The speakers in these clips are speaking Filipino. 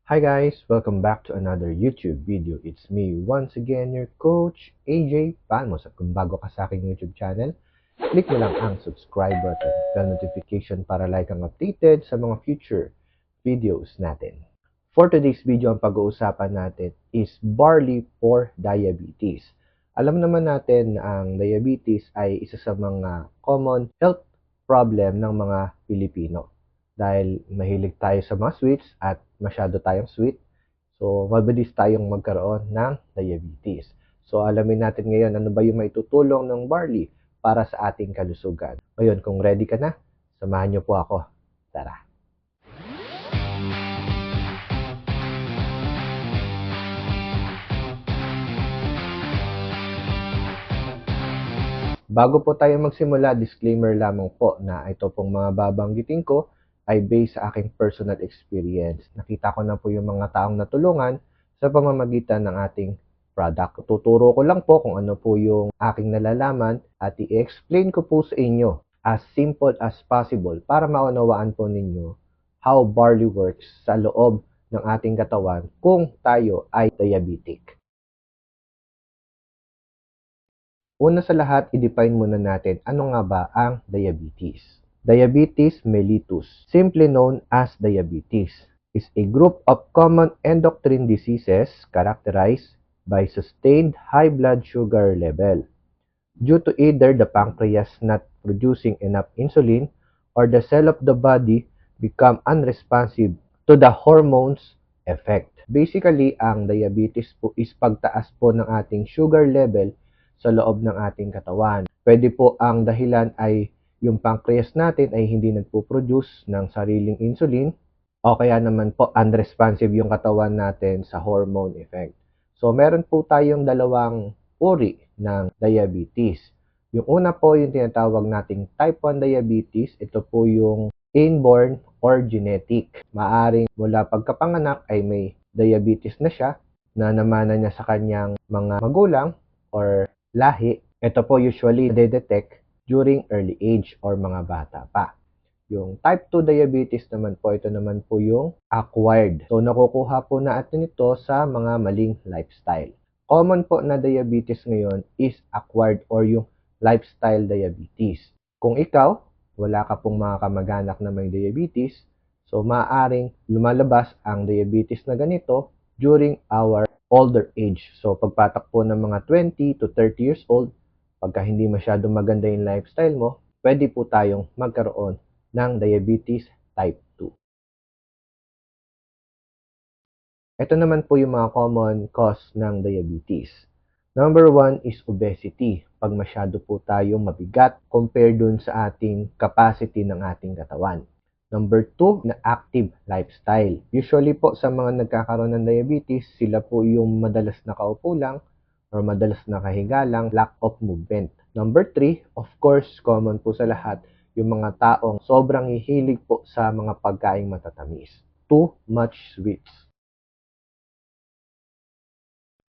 Hi guys! Welcome back to another YouTube video. It's me once again, your coach, AJ Palmos. At kung bago ka sa aking YouTube channel, click mo lang ang subscribe button, bell notification para like ang updated sa mga future videos natin. For today's video, ang pag-uusapan natin is barley for diabetes. Alam naman natin na ang diabetes ay isa sa mga common health problem ng mga Pilipino. Dahil mahilig tayo sa mga sweets at masyado tayong sweet, so mabilis tayong magkaroon ng diabetes. So alamin natin ngayon ano ba yung maitutulong ng barley para sa ating kalusugan. Ngayon, kung ready ka na, samahan niyo po ako. Tara! Bago po tayo magsimula, disclaimer lamang po na ito pong mga babanggitin ko ay based sa aking personal experience. Nakita ko na po yung mga taong natulungan sa pamamagitan ng ating product. Tuturo ko lang po kung ano po yung aking nalalaman at i-explain ko po sa inyo as simple as possible para maunawaan po ninyo how barley works sa loob ng ating katawan kung tayo ay diabetic. Una sa lahat, i-define muna natin ano nga ba ang diabetes. Diabetes mellitus, simply known as diabetes, is a group of common endocrine diseases characterized by sustained high blood sugar level due to either the pancreas not producing enough insulin or the cell of the body become unresponsive to the hormones effect. Basically, ang diabetes po is pagtaas po ng ating sugar level sa loob ng ating katawan. Pwede po ang dahilan ay yung pancreas natin ay hindi nagpo-produce ng sariling insulin o kaya naman po unresponsive yung katawan natin sa hormone effect. So, meron po tayong dalawang uri ng diabetes. Yung una po yung tinatawag nating type 1 diabetes. Ito po yung inborn or genetic. Maaring mula pagkapanganak ay may diabetes na siya na namana niya sa kanyang mga magulang or lahi. Ito po usually detect during early age or mga bata pa. Yung type 2 diabetes naman po, ito naman po yung acquired. So, nakukuha po natin ito sa mga maling lifestyle. Common po na diabetes ngayon is acquired or yung lifestyle diabetes. Kung ikaw, wala ka pong mga kamag-anak na may diabetes, so maaaring lumalabas ang diabetes na ganito during our older age. So, pagpatak po ng mga 20 to 30 years old, pagka hindi masyadong maganda yung lifestyle mo, pwede po tayong magkaroon ng diabetes type 2. Ito naman po yung mga common cause ng diabetes. Number 1 is obesity. Pag masyado po tayong mabigat compared dun sa ating capacity ng ating katawan. Number 2, na active lifestyle. Usually po sa mga nagkakaroon ng diabetes, sila po yung madalas nakaupo lang or madalas nakahiga lang, lack of movement. Number 3, of course, common po sa lahat, yung mga taong sobrang hihilig po sa mga pagkaing matatamis. Too much sweets.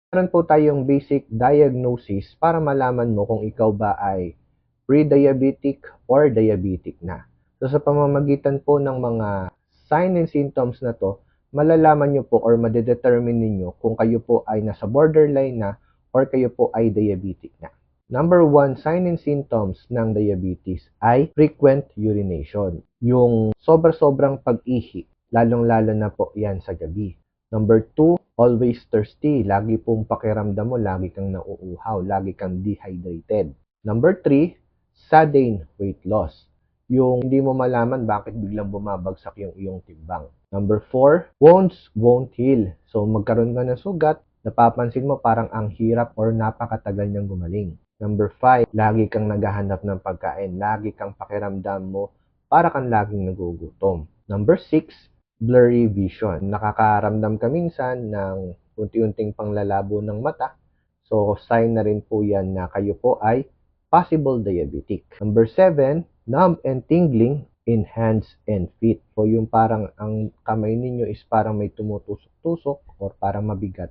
Meron po tayong basic diagnosis para malaman mo kung ikaw ba ay pre-diabetic or diabetic na. So sa pamamagitan po ng mga sign and symptoms na to, malalaman nyo po or madedetermine ninyo kung kayo po ay nasa borderline na or kayo po ay diabetic na. Number 1 sign and symptoms ng diabetes ay frequent urination. Yung sobrang pag-ihi, lalong-lalo na po yan sa gabi. Number 2, always thirsty. Lagi pong pakiramdam mo, lagi kang nauuhaw, lagi kang dehydrated. Number 3, sudden weight loss. Yung hindi mo malaman bakit biglang bumabagsak yung iyong timbang. Number 4, wounds won't heal. So magkaroon ka ng sugat, napapansin mo parang ang hirap or napakatagal niyang gumaling. Number 5, lagi kang naghahanap ng pagkain. Lagi kang pakiramdam mo para kang laging nagugutom. Number 6, blurry vision. Nakakaramdam ka minsan ng unti-unting panglalabo ng mata. So, sign na rin po yan na kayo po ay possible diabetic. Number 7, numb and tingling in hands and feet. So, yung parang ang kamay ninyo is parang may tumutusok-tusok or parang mabigat.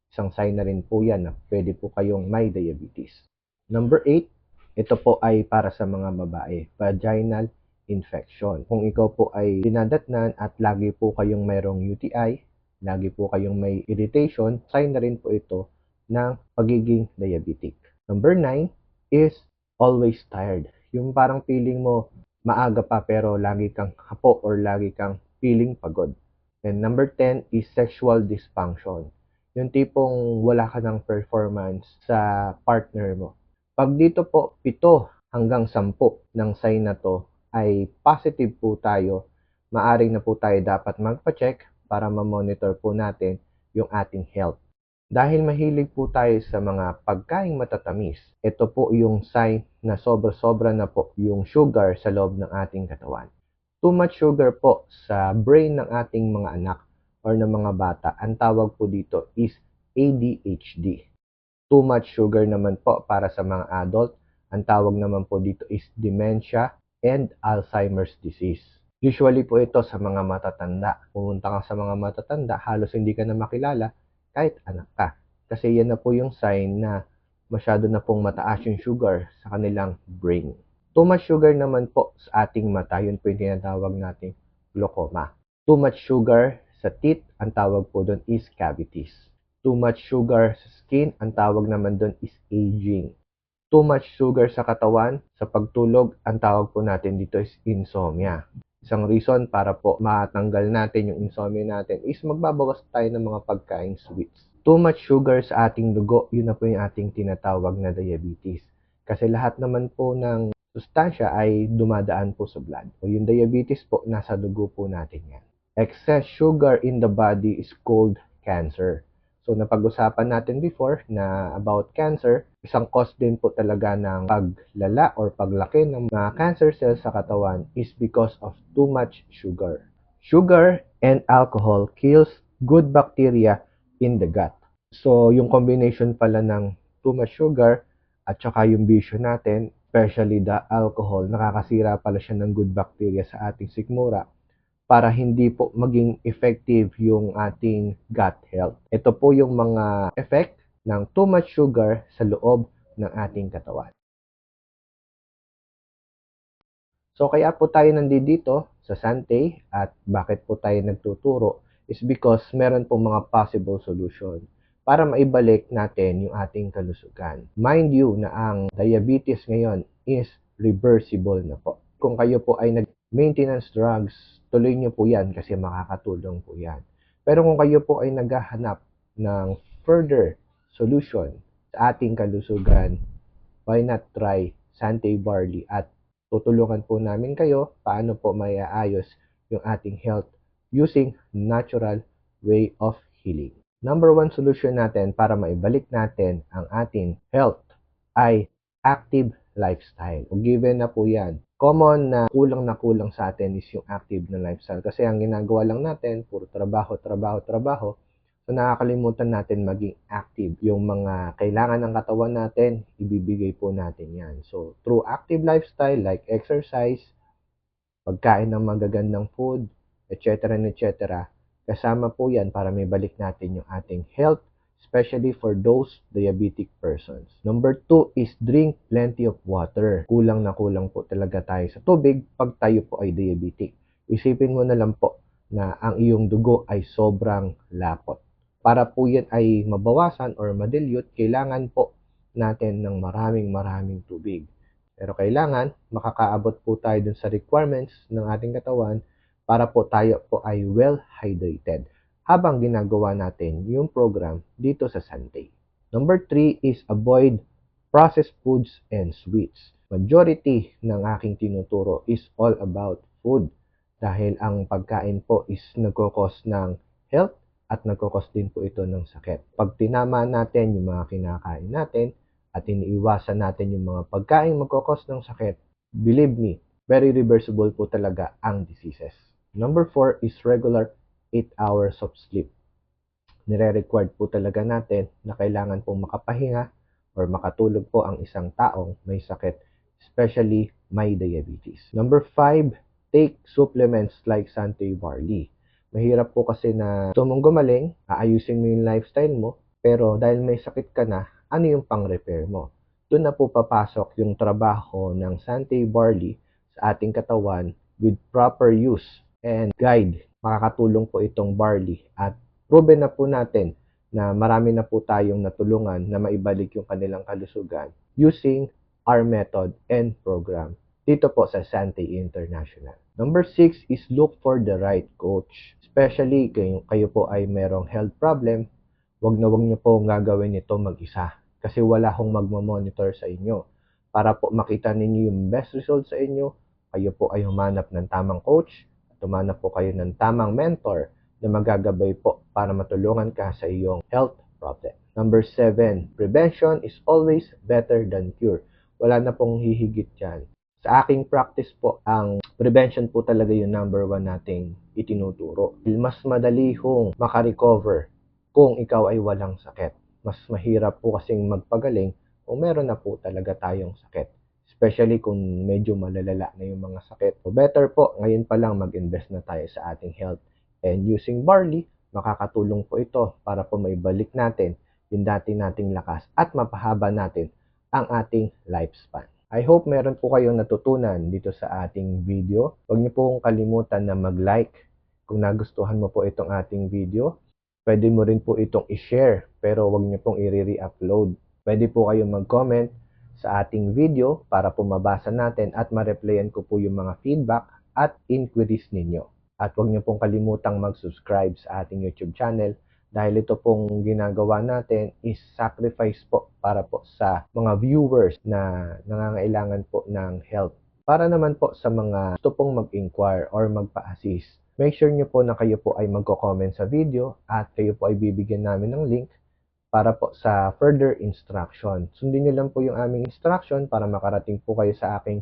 Isang sign na rin po yan na pwede po kayong may diabetes. Number 8, ito po ay para sa mga babae, vaginal infection. Kung ikaw po ay dinadatnan at lagi po kayong mayroong UTI, lagi po kayong may irritation, sign na rin po ito ng pagiging diabetic. Number 9 is always tired. Yung parang feeling mo maaga pa pero lagi kang hapo or lagi kang feeling pagod. And number 10 is sexual dysfunction. Yung tipong wala ka ng performance sa partner mo. Pag dito po, 7 hanggang 10 ng sign na to ay positive po tayo, maaring na po tayo dapat magpa-check para ma-monitor po natin yung ating health. Dahil mahilig po tayo sa mga pagkaing matatamis, ito po yung sign na sobra-sobra na po yung sugar sa loob ng ating katawan. Too much sugar po sa brain ng ating mga anak or ng mga bata, ang tawag po dito is ADHD. Too much sugar naman po para sa mga adult, ang tawag naman po dito is dementia and Alzheimer's disease. Usually po ito sa mga matatanda. Pumunta ka sa mga matatanda, halos hindi ka na makilala kahit anak ka. Kasi yan na po yung sign na masyado na pong mataas yung sugar sa kanilang brain. Too much sugar naman po sa ating mata, yun po yung tinatawag nating glaucoma. Too much sugar sa teeth, ang tawag po doon is cavities. Too much sugar sa skin, ang tawag naman doon is aging. Too much sugar sa katawan, sa pagtulog, ang tawag po natin dito is insomnia. Isang reason para po matanggal natin yung insomnia natin is magbabawas tayo ng mga pagkain sweets. Too much sugar sa ating dugo, yun na po yung ating tinatawag na diabetes. Kasi lahat naman po ng sustansya ay dumadaan po sa blood. O yung diabetes po, nasa dugo po natin yan. Excess sugar in the body is called cancer. So, napag-usapan natin before na about cancer, isang cause din po talaga ng paglala or paglaki ng mga cancer cells sa katawan is because of too much sugar. Sugar and alcohol kills good bacteria in the gut. So, yung combination pala ng too much sugar at saka yung bisyo natin, especially the alcohol, nakakasira pala siya ng good bacteria sa ating sikmura para hindi po maging effective yung ating gut health. Ito po yung mga effect ng too much sugar sa loob ng ating katawan. So kaya po tayo nandito sa Sante at bakit po tayo nagtuturo is because meron po mga possible solution para maibalik natin yung ating kalusugan. Mind you na ang diabetes ngayon is reversible na po. Kung kayo po ay nag-maintenance drugs, tuloy nyo po yan kasi makakatulong po yan. Pero kung kayo po ay naghahanap ng further solution sa ating kalusugan, why not try Sante Barley at tutulungan po namin kayo paano po maiaayos yung ating health using natural way of healing. Number 1 solution natin para maibalik natin ang ating health ay active lifestyle. O given na po yan. Common na kulang sa atin is yung active na lifestyle. Kasi ang ginagawa lang natin, puro trabaho. So nakakalimutan natin maging active. Yung mga kailangan ng katawan natin, ibibigay po natin yan. So through active lifestyle like exercise, pagkain ng magagandang food, etc. Kasama po yan para may balik natin yung ating health, especially for those diabetic persons. Number 2 is drink plenty of water. Kulang po talaga tayo sa tubig pag tayo po ay diabetic. Isipin mo na lang po na ang iyong dugo ay sobrang lapot. Para po yan ay mabawasan or madilyute, kailangan po natin ng maraming tubig. Pero kailangan makakaabot po tayo dun sa requirements ng ating katawan para po tayo po ay well hydrated habang ginagawa natin yung program dito sa Sante. Number 3 is avoid processed foods and sweets. Majority ng aking tinuturo is all about food dahil ang pagkain po is nagkukos ng health at nagkukos din po ito ng sakit. Pag tinama natin yung mga kinakain natin at iniiwasan natin yung mga pagkain magkukos ng sakit, believe me, very reversible po talaga ang diseases. Number 4 is regular 8 hours of sleep. Nire-required po talaga natin na kailangan po makapahinga or makatulog po ang isang taong may sakit, especially may diabetes. Number 5, take supplements like Sante Barley. Mahirap po kasi na gusto mong gumaling, aayusin mo yung lifestyle mo, pero dahil may sakit ka na, ano yung pang-repair mo? Doon na po papasok yung trabaho ng Sante Barley sa ating katawan with proper use and guide. Makakatulong po itong barley at proven na po natin na marami na po tayong natulungan na maibalik yung kanilang kalusugan using our method and program dito po sa Sante International. Number 6 is look for the right coach. Especially kayo po ay merong health problem, wag niyo po gagawin ito mag-isa kasi wala hong magmo-monitor sa inyo. Para po makita ninyo yung best result sa inyo, kayo po ay humanap ng tamang coach at humanap po kayo ng tamang mentor na magagabay po para matulungan ka sa iyong health problem. Number 7, prevention is always better than cure. Wala na pong hihigit yan. Sa aking practice po, ang prevention po talaga yung number 1 nating itinuturo. Mas madali hong makarecover kung ikaw ay walang sakit. Mas mahirap po kasing magpagaling kung meron na po talaga tayong sakit. Especially kung medyo malalala na yung mga sakit. So better po, ngayon pa lang mag-invest na tayo sa ating health. And using barley, makakatulong po ito para po maibalik natin yung dati nating lakas at mapahaba natin ang ating lifespan. I hope meron po kayong natutunan dito sa ating video. Huwag niyo pong kalimutan na mag-like kung nagustuhan mo po itong ating video. Pwede mo rin po itong i-share pero huwag niyo pong i-re-upload. Pwede po kayong mag-comment sa ating video para po mabasa natin at ma-replyan ko po yung mga feedback at inquiries ninyo. At huwag niyo pong kalimutang mag-subscribe sa ating YouTube channel dahil ito pong ginagawa natin is sacrifice po para po sa mga viewers na nangangailangan po ng help. Para naman po sa mga gusto pong mag-inquire or magpa-assist, make sure nyo po na kayo po ay magko-comment sa video at kayo po ay bibigyan namin ng link para po sa further instruction. Sundin nyo lang po yung aming instruction para makarating po kayo sa aking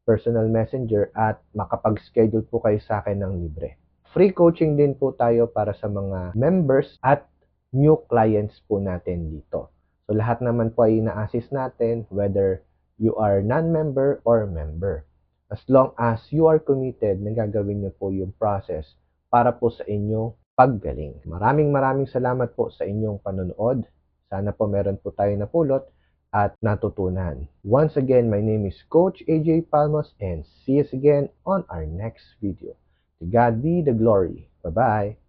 personal messenger at makapag-schedule po kayo sa akin ng libre. Free coaching din po tayo para sa mga members at new clients po natin dito. So lahat naman po ay ina-assist natin whether you are non-member or member. As long as you are committed na gagawin nyo po yung process para po sa inyong paggaling. Maraming salamat po sa inyong panonood. Sana po meron po tayo napulot at natutunan. Once again, my name is Coach AJ Palmos and see us again on our next video. To God be the glory. Bye-bye.